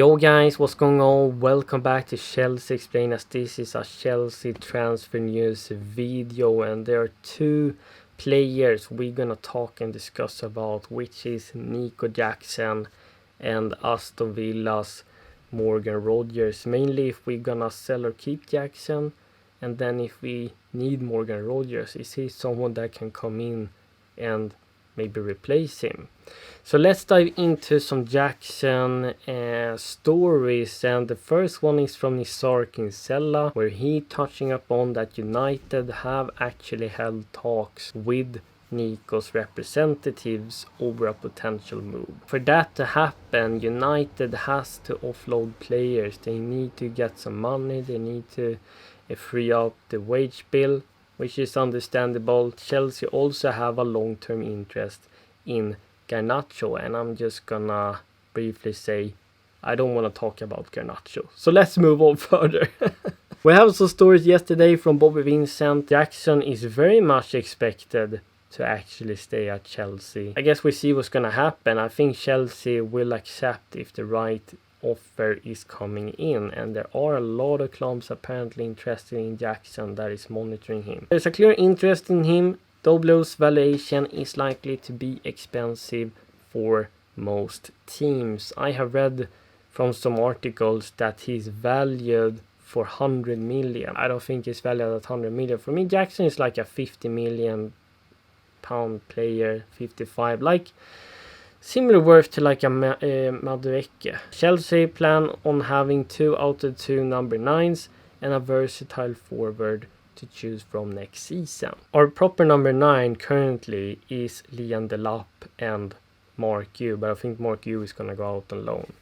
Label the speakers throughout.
Speaker 1: Yo guys, what's going on? Welcome back to Chelsea Explain, as this is a Chelsea transfer news video, and there are two players we're gonna talk and discuss about, which is Nico Jackson and Aston Villa's Morgan Rogers. Mainly if we're gonna sell or keep Jackson, and then if we need Morgan Rogers, is he someone that can come in and maybe replace him? So let's dive into some Jackson stories, and the first one is from Nisar Kinsella, where he touching upon that United have actually held talks with Nico's representatives over a potential move. For that to happen, United has to offload players. They need to get some money, they need to free up the wage bill, which is understandable. Chelsea also have a long-term interest in Garnacho, and I'm just gonna briefly say I don't want to talk about Garnacho. So let's move on further. We have some stories yesterday from Bobby Vincent. Jackson is very much expected to actually stay at Chelsea. I guess we see what's gonna happen. I think Chelsea will accept if the right offer is coming in, and there are a lot of clubs apparently interested in Jackson that is monitoring him. There's a clear interest in him, though Blue's valuation is likely to be expensive for most teams. I have read from some articles that he's valued for 100 million. I don't think he's valued at 100 million. For me, Jackson is like a 50 million pound player, 55, like similar worth to like a Madueke. Chelsea plan on having 2 out of 2 number 9s and a versatile forward to choose from next season. Our proper number 9 currently is Liam Delap and Mark Yu, but I think Mark Yu is gonna go out on loan.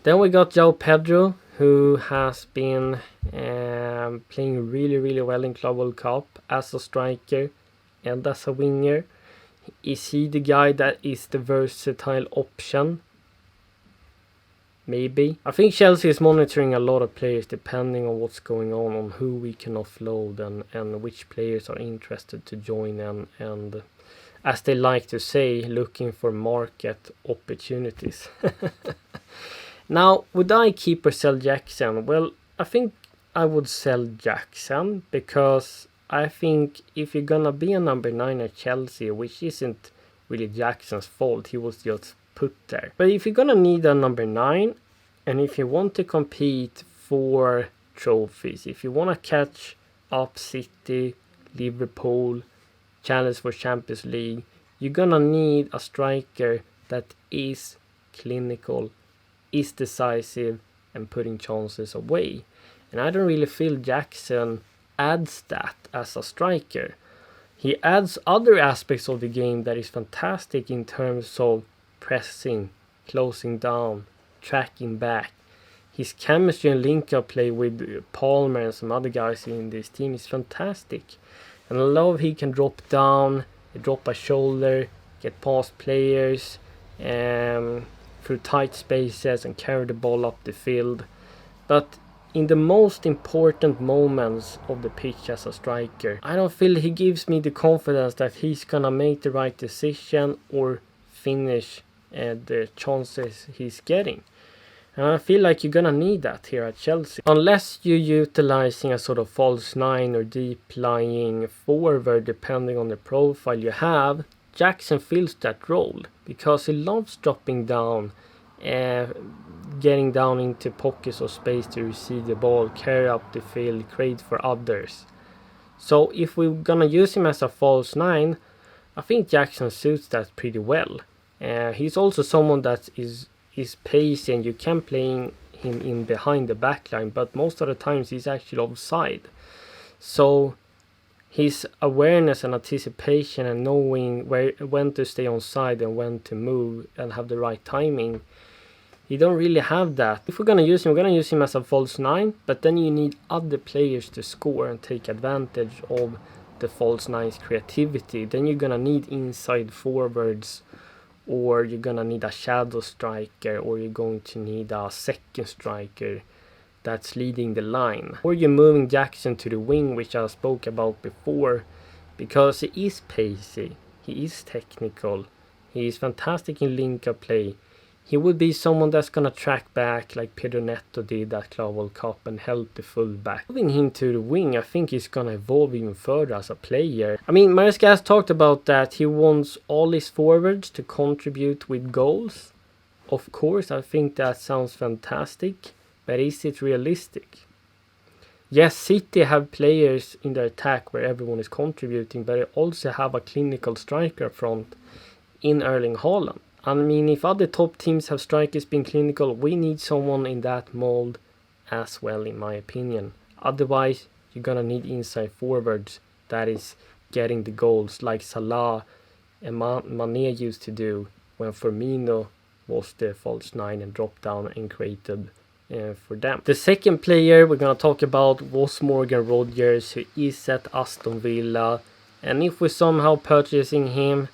Speaker 1: Then we got João Pedro, who has been playing really well in Club World Cup as a striker and as a winger. Is he the guy that is the versatile option? Maybe. I think Chelsea is monitoring a lot of players depending on what's going on who we can offload and which players are interested to join, and as they like to say, looking for market opportunities. Now, would I keep or sell Jackson? Well, I think I would sell Jackson, because I think if you're gonna be a number 9 at Chelsea, which isn't really Jackson's fault, he was just put there. But if you're gonna need a number 9, and if you want to compete for trophies, if you want to catch up City, Liverpool, challenge for Champions League, you're gonna need a striker that is clinical, is decisive, and putting chances away. And I don't really feel Jackson adds that as a striker. He adds other aspects of the game that is fantastic in terms of pressing, closing down, tracking back. His chemistry and link-up play with Palmer and some other guys in this team is fantastic. And I love he can drop down, drop a shoulder, get past players through tight spaces and carry the ball up the field. But in the most important moments of the pitch as a striker, I don't feel he gives me the confidence that he's gonna make the right decision or finish the chances he's getting. And I feel like you're gonna need that here at Chelsea. Unless you're utilizing a sort of false 9 or deep lying forward, depending on the profile you have, Jackson fills that role because he loves dropping down, getting down into pockets of space to receive the ball, carry up the field, create for others. So if we're gonna use him as a false 9, I think Jackson suits that pretty well. He's also someone that is pacey, and you can play him in behind the backline, but most of the times he's actually offside. So his awareness and anticipation and knowing when to stay on side and when to move and have the right timing, you don't really have that. If we're gonna use him, we're gonna use him as a false 9, but then you need other players to score and take advantage of the false 9's creativity. Then you're gonna need inside forwards, or you're gonna need a shadow striker, or you're going to need a second striker that's leading the line. Or you're moving Jackson to the wing, which I spoke about before, because he is pacey, he is technical, he is fantastic in link-up play, He would be someone that's gonna track back like Pedro Neto did at Club World Cup and help the fullback. Moving him to the wing, I think he's gonna evolve even further as a player. I mean, Maresca has talked about that he wants all his forwards to contribute with goals. Of course, I think that sounds fantastic, but is it realistic? Yes, City have players in their attack where everyone is contributing, but they also have a clinical striker up front in Erling Haaland. I mean, if other top teams have strikers being clinical, we need someone in that mold as well, in my opinion. Otherwise, you're gonna need inside forwards that is getting the goals like Salah and Mane used to do when Firmino was the false nine and dropped down and created for them. The second player we're gonna talk about was Morgan Rodgers, who is at Aston Villa. And if we're somehow purchasing him,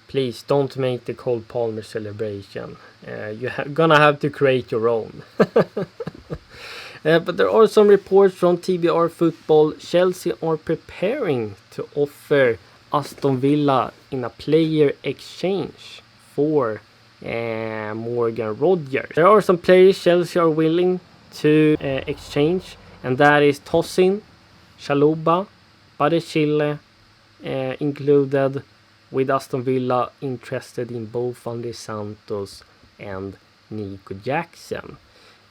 Speaker 1: please don't make the Cole Palmer celebration. You're gonna have to create your own. But there are some reports from TBR Football. Chelsea are preparing to offer Aston Villa in a player exchange for Morgan Rodgers. There are some players Chelsea are willing to exchange, and that is Tosin, Chaluba, Badechile included, with Aston Villa interested in both Andy Santos and Nico Jackson.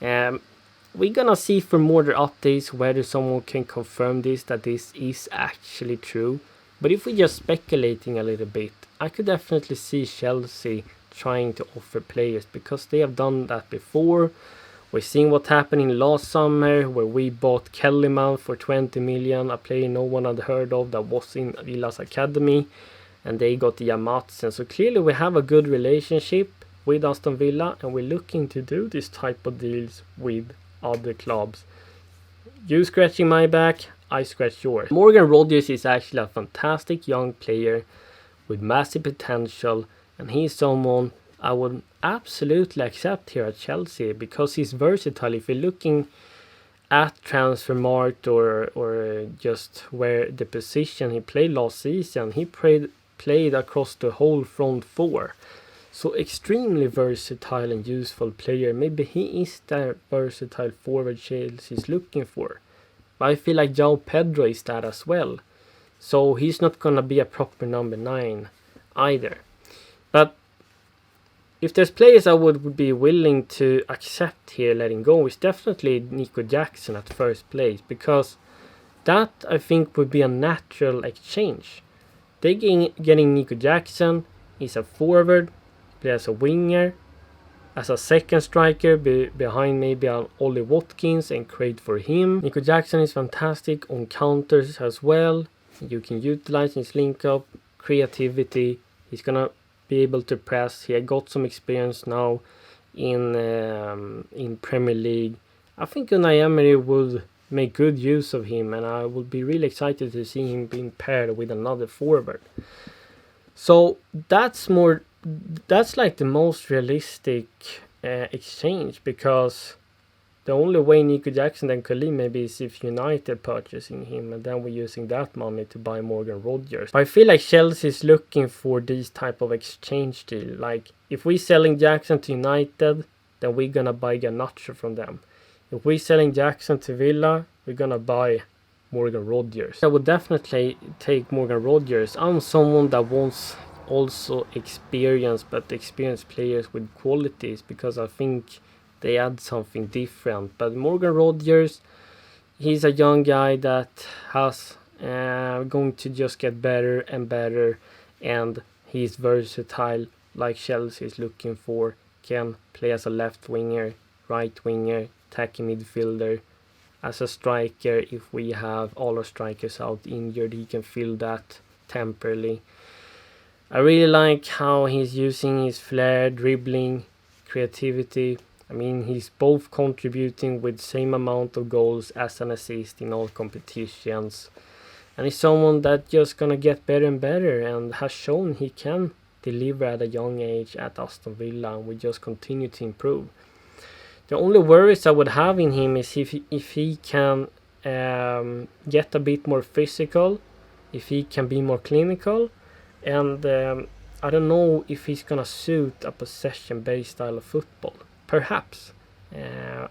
Speaker 1: We're gonna see for more updates whether someone can confirm this, that this is actually true. But if we're just speculating a little bit, I could definitely see Chelsea trying to offer players because they have done that before. We've seen what happened in last summer where we bought Kellyman for 20 million, a player no one had heard of that was in Villa's academy, and they got the Yamatsen. So clearly we have a good relationship with Aston Villa, and we're looking to do this type of deals with other clubs. You scratching my back, I scratch yours. Morgan Rodgers is actually a fantastic young player with massive potential, and he's someone I would absolutely accept here at Chelsea because he's versatile. If you're looking at Transfermarkt or just where the position he played last season, he played across the whole front four. So extremely versatile and useful player. Maybe he is the versatile forward Chelsea is looking for. But I feel like João Pedro is that as well. So he's not gonna be a proper number 9 either. But if there's players I would be willing to accept here letting go, is definitely Nico Jackson at first place, because that I think would be a natural exchange. They getting Nico Jackson, he's a forward, plays as a winger, as a second striker behind maybe an Ollie Watkins and create for him. Nico Jackson is fantastic on counters as well. You can utilize his link up, creativity. He's gonna be able to press. He had got some experience now in Premier League. I think Unai Emery would make good use of him, and I would be really excited to see him being paired with another forward. So that's like the most realistic exchange, because the only way Nico Jackson then could leave maybe is if United purchasing him, and then we're using that money to buy Morgan Rodgers. But I feel like Chelsea is looking for these type of exchange deal. Like if we're selling Jackson to United, then we're gonna buy Garnacho from them. If we're selling Jackson to Villa, we're gonna buy Morgan Rodgers. I would definitely take Morgan Rodgers. I'm someone that wants also experience, but experienced players with qualities, because I think they add something different. But Morgan Rodgers, he's a young guy that has going to just get better and better, and he's versatile like Chelsea is looking for. Can play as a left winger, right winger, attacking midfielder, as a striker. If we have all our strikers out injured, he can fill that temporarily. I really like how he's using his flair, dribbling, creativity. I mean, he's both contributing with same amount of goals as an assist in all competitions. And he's someone that just gonna get better and better, and has shown he can deliver at a young age at Aston Villa, and we just continue to improve. The only worries I would have in him is if he can get a bit more physical, if he can be more clinical, and I don't know if he's gonna suit a possession-based style of football. Perhaps.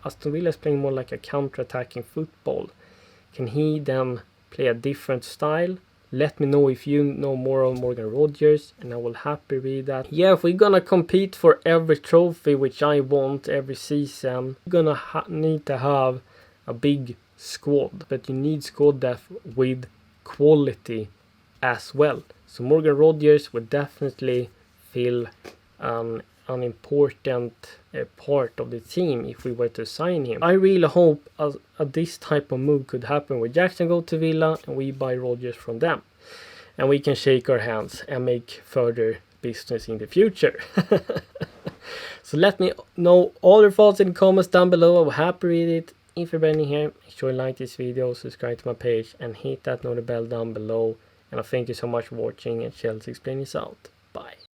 Speaker 1: Aston Villa is playing more like a counter-attacking football. Can he then play a different style? Let me know if you know more of Morgan Rodgers, and I will happily read that. Yeah, if we're gonna compete for every trophy, which I want every season, we're gonna need to have a big squad. But you need squad depth with quality as well. So Morgan Rodgers would definitely fill an important part of the team if we were to sign him. I really hope this type of move could happen where Jackson go to Villa and we buy Rodgers from them. And we can shake our hands and make further business in the future. So let me know all your thoughts in the comments down below. I will happily read it. If you're brand new here, make sure you like this video, subscribe to my page, and hit that notification bell down below. And I thank you so much for watching, and Chelsea explain this out. Bye.